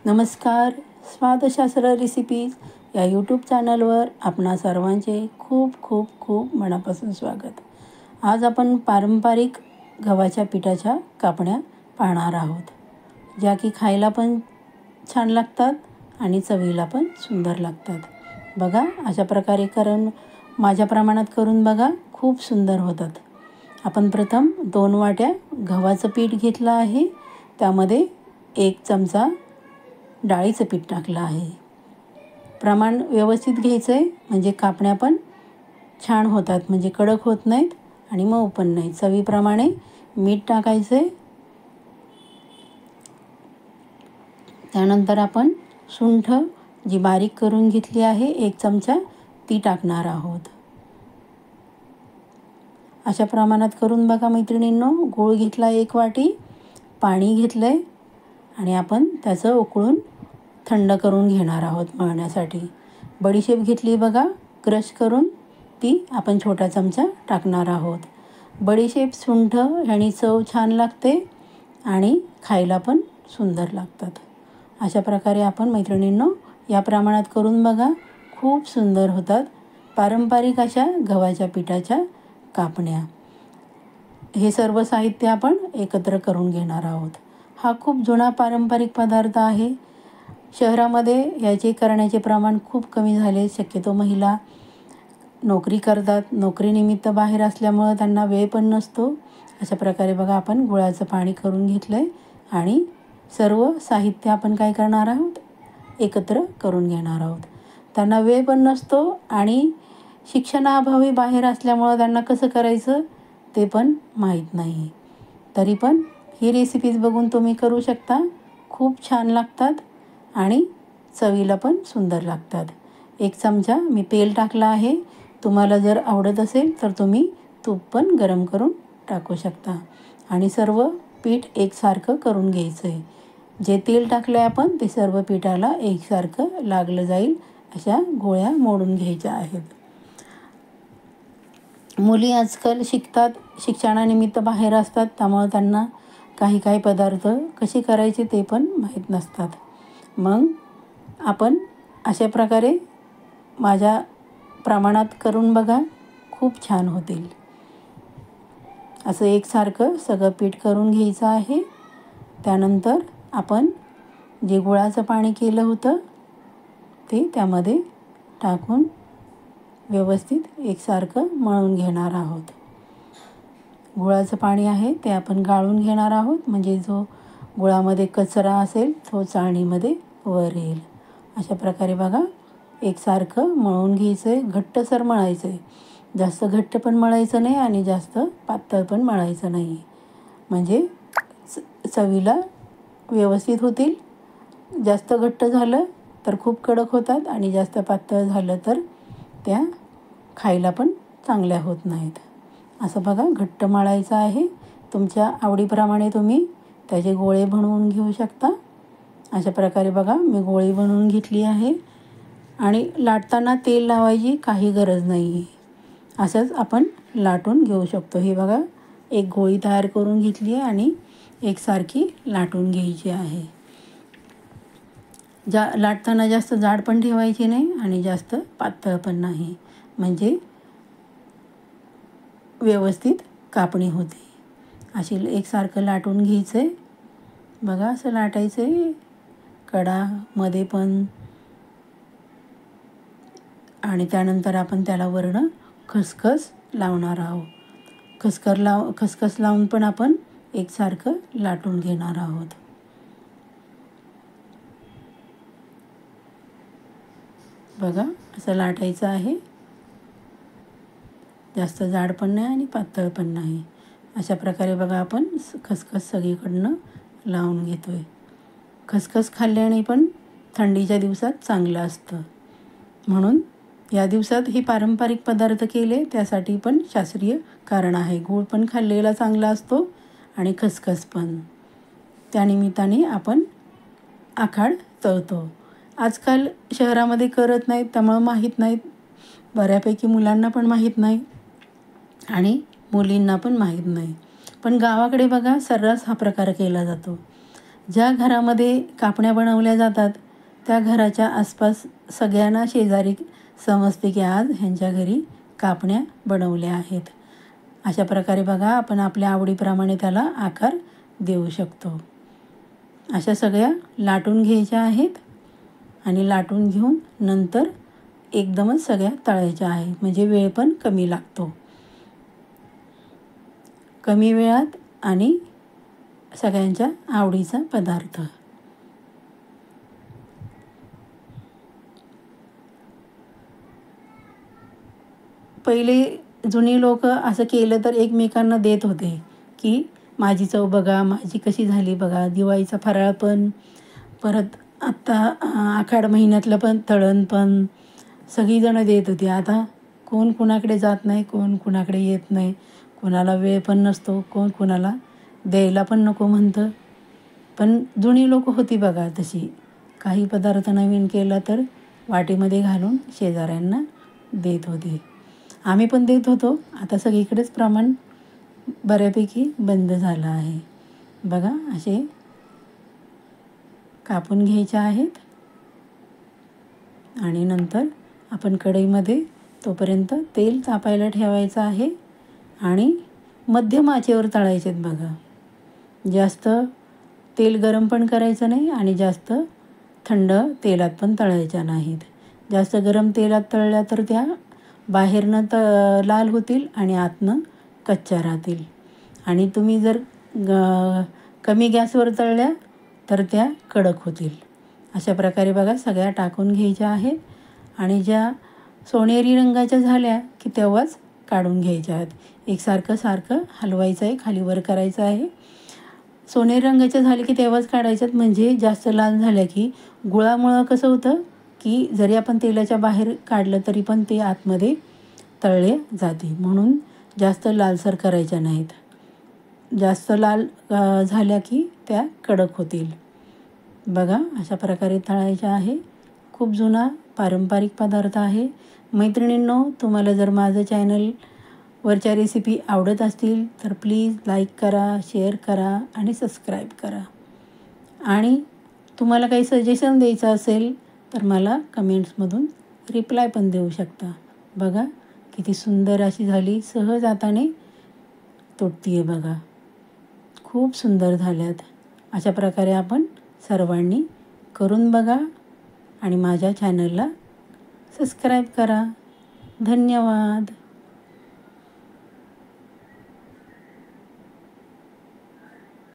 नमस्कार. स्वादशास्त्र रेसिपीज या यूट्यूब चॅनलवर आपणा सर्वांचे खूप खूप खूप मनापासून स्वागत. आज आपण पारंपरिक गव्हाच्या पिठाच्या कापण्या पाहणार आहोत, ज्या की खायला पण छान लागतात आणि चवीला पण सुंदर लागतात. बघा, अशा प्रकारे करून माझ्या प्रमाणात करून बघा, खूप सुंदर होतात. आपण प्रथम 2 वाट्या गव्हाचं पीठ घेतलं आहे. त्यामध्ये 1 चमचा डाळीचं पीठ टाकलं आहे. प्रमाण व्यवस्थित घ्यायचं आहे, म्हणजे कापण्या पण छान होतात, म्हणजे कडक होत नाहीत आणि मऊ पण नाही. चवीप्रमाणे मीठ टाकायचं आहे. त्यानंतर आपण सुंठ जी बारीक करून घेतली आहे 1 चमचा, ती टाकणार आहोत. अशा प्रमाणात करून बघा मैत्रिणींनो. गूळ घेतला 1 वाटी, पाणी घेतलं आहे आणि आपण त्याचं उकळून थंड करून घेणार आहोत मळण्यासाठी. बडीशेप घेतली बघा, क्रश करून, ती आपण छोटा चमचा टाकणार आहोत. बडीशेप, सुंठ ह्यानी चव छान लागते आणि खायला पण सुंदर लागतात. अशा प्रकारे आपण मैत्रिणींनो या प्रमाणात करून बघा, खूप सुंदर होतात पारंपरिक अशा गव्हाच्या पिठाच्या कापण्या. हे सर्व साहित्य आपण एकत्र करून घेणार आहोत. हा खूप जुना पारंपरिक पदार्थ आहे. शहरामध्ये याचे करण्याचे प्रमाण खूप कमी झाले. शक्यतो महिला नोकरी करतात, नोकरीनिमित्त बाहेर असल्यामुळं त्यांना वेळ पण नसतो. अशा प्रकारे बघा, आपण गुळाचं पाणी करून घेतलं आहे आणि सर्व साहित्य आपण काय करणार आहोत, एकत्र करून घेणार आहोत. त्यांना वेळ पण नसतो आणि शिक्षणाअभावी बाहेर असल्यामुळं त्यांना कसं करायचं ते पण माहीत नाही. तरी पण ही रेसिपीज बघून तुम्ही करू शकता. खूप छान लागतात आणि चवीला पण सुंदर लागतात. 1 चमचा मी तेल टाकलं आहे. तुम्हाला जर आवडत असेल तर तुम्ही तूप पण गरम करून टाकू शकता आणि सर्व पीठ एकसारखं करून घ्यायचं आहे. जे तेल टाकलं आहे आपण ते सर्व पिठाला एकसारखं लागलं जाईल अशा गोळ्या मोडून घ्यायच्या आहेत. मुली आजकाल शिकतात, शिक्षणानिमित्त बाहेर असतात, त्यामुळे त्यांना काही पदार्थ कसे करायचे ते पण माहीत नसतात. मग आपण अशा प्रकारे माझ्या प्रमाणात करून बघा, खूप छान होतील. असं एकसारखं सगळं पीठ करून घ्यायचं आहे. त्यानंतर आपण जे गुळाचं पाणी केलं होतं ते त्यामध्ये टाकून व्यवस्थित एकसारखं मळून घेणार आहोत. गुळाचं पाणी आहे ते आपण गाळून घेणार आहोत, म्हणजे जो गुळामध्ये कचरा असेल तो चाळणीमध्ये वर येईल. अशा प्रकारे बघा, एकसारखं मळून घ्यायचं आहे. घट्टसर मळायचं आहे. जास्त घट्ट पण मळायचं नाही आणि जास्त पातळ पण मळायचं नाही, म्हणजे चवीला व्यवस्थित होतील. जास्त घट्ट झालं तर खूप कडक होतात आणि जास्त पातळ झालं तर त्या खायला पण चांगल्या होत नाहीत. असं बघा, घट्ट मळायचं आहे. तुमच्या आवडीप्रमाणे तुम्ही त्याचे गोळे बनवून घेऊ शकता. अशा प्रकारे बघा, मी गोळी बनवून घेतली आहे आणि लाटताना तेल लावायची काही गरज नाही आहे. असंच आपण लाटून घेऊ शकतो. हे बघा, एक गोळी तयार करून घेतली आहे आणि एकसारखी लाटून घ्यायची आहे. लाटताना जास्त जाड पण ठेवायची नाही आणि जास्त पातळ पण नाही, म्हणजे व्यवस्थित कापणी होते. अशी एकसारखं लाटून घ्यायचं आहे. बघा, असं लाटायचं आहे कडामध्ये पण. आणि त्यानंतर आपण त्याला वरनं खसखस लावणार आहोत. खसखस लावून पण आपण एकसारखं लाटून घेणार आहोत. बघा, असं लाटायचं आहे. जास्त जाड पण नाही आणि पातळ पण नाही. अशा प्रकारे बघा, आपण खसखस सगळीकडनं लावून घेतो आहे. खसखस खाल्ल्याने पण थंडीच्या दिवसात चांगलं असतं, म्हणून या दिवसात हे पारंपरिक पदार्थ केले त्यासाठी पण शास्त्रीय कारण आहे. गूळ पण खाल्लेला चांगला असतो आणि खसखस पण. त्यानिमित्ताने आपण आखाड तळतो. आजकाल शहरामध्ये करत नाहीत, त्यामुळं माहीत नाहीत. बऱ्यापैकी मुलांना पण माहीत नाही आणि मुलींना पण माहीत नाही. पण गावाकडे बघा, सर्रास हा प्रकार केला जातो. ज्या घरामध्ये कापण्या बनवल्या जातात त्या घराच्या आसपास सगळ्यांना शेजारी समजते की आज ह्यांच्या घरी कापण्या बनवल्या आहेत. अशा प्रकारे बघा आपण आपल्या आवडीप्रमाणे त्याला आकार देऊ शकतो. अशा सगळ्या लाटून घ्यायच्या आहेत आणि लाटून घेऊन नंतर एकदमच सगळ्या तळायच्या आहेत, म्हणजे वेळ पण कमी लागतो. कमी वेळात आणि सगळ्यांच्या आवडीचा पदार्थ. पहिले जुनी लोक असं केलं तर एकमेकांना देत होते की माझी चव बघा, माझी कशी झाली बघा. दिवाळीचा फराळ पण, परत आत्ता आषाढ महिन्यातलं पण तळण पण सगळीजणं देत होती. आता कोण कुणाकडे जात नाही, कोण कुणाकडे येत नाही, कोणाला वेळ पण नसतो, कोण कुणाला द्यायला पण नको म्हणतं. पण जुनी लोक होती बघा तशी. काही पदार्थ नवीन केला तर वाटीमध्ये घालून शेजाऱ्यांना देत होते. आम्ही पण देत होतो. आता सगळीकडेच प्रमाण बऱ्यापैकी बंद झालं आहे. बघा असे कापून घ्यायचे आहेत आणि नंतर आपण कढईमध्ये तोपर्यंत तेल तापायला ठेवायचं आहे आणि मध्यम आचेवर तळायचे आहेत बघा. जास्त तेल गरम पण करायचं नाही आणि जास्त थंड तेलात पण तळायच्या नाहीत. जास्त गरम तेलात तळल्या तर त्या बाहेरनं लाल होतील आणि आतनं कच्च्या राहतील. आणि तुम्ही जर कमी गॅसवर तळल्या तर त्या कडक होतील. अशा प्रकारे बघा सगळ्या टाकून घ्यायच्या आहेत आणि ज्या सोनेरी रंगाच्या झाल्या की तेव्हाच काढून घ्यायच्या आहेत. सारखं हलवायचं आहे, खालीवर करायचं आहे. सोनेरी रंगाच्या झाले की तेव्हाच काढायच्यात, म्हणजे जास्त लाल झाल्या की गुळामुळं कसं होतं की जरी आपण तेलाच्या बाहेर काढलं तरी पण ते आतमध्ये तळले जाते. म्हणून जास्त लालसर करायच्या नाहीत. जास्त लाल झाल्या की त्या कडक होतील. बघा अशा प्रकारे तळायच्या आहे. खूप जुना पारंपरिक पदार्थ आहे. मैत्रिणींनो, तुम्हाला जर माझं चॅनलवरच्या रेसिपी आवडत असतील तर प्लीज लाईक करा, शेअर करा आणि सबस्क्राईब करा. आणि तुम्हाला काही सजेशन द्यायचं असेल तर मला कमेंट्समधून रिप्लाय पण देऊ शकता. बघा किती सुंदर अशी झाली, सहज हाताने तुटती आहे बघा. खूप सुंदर झाल्यात. अशा प्रकारे आपण सर्वांनी करून बघा आणि माझ्या चॅनलला सबस्क्राईब करा. धन्यवाद.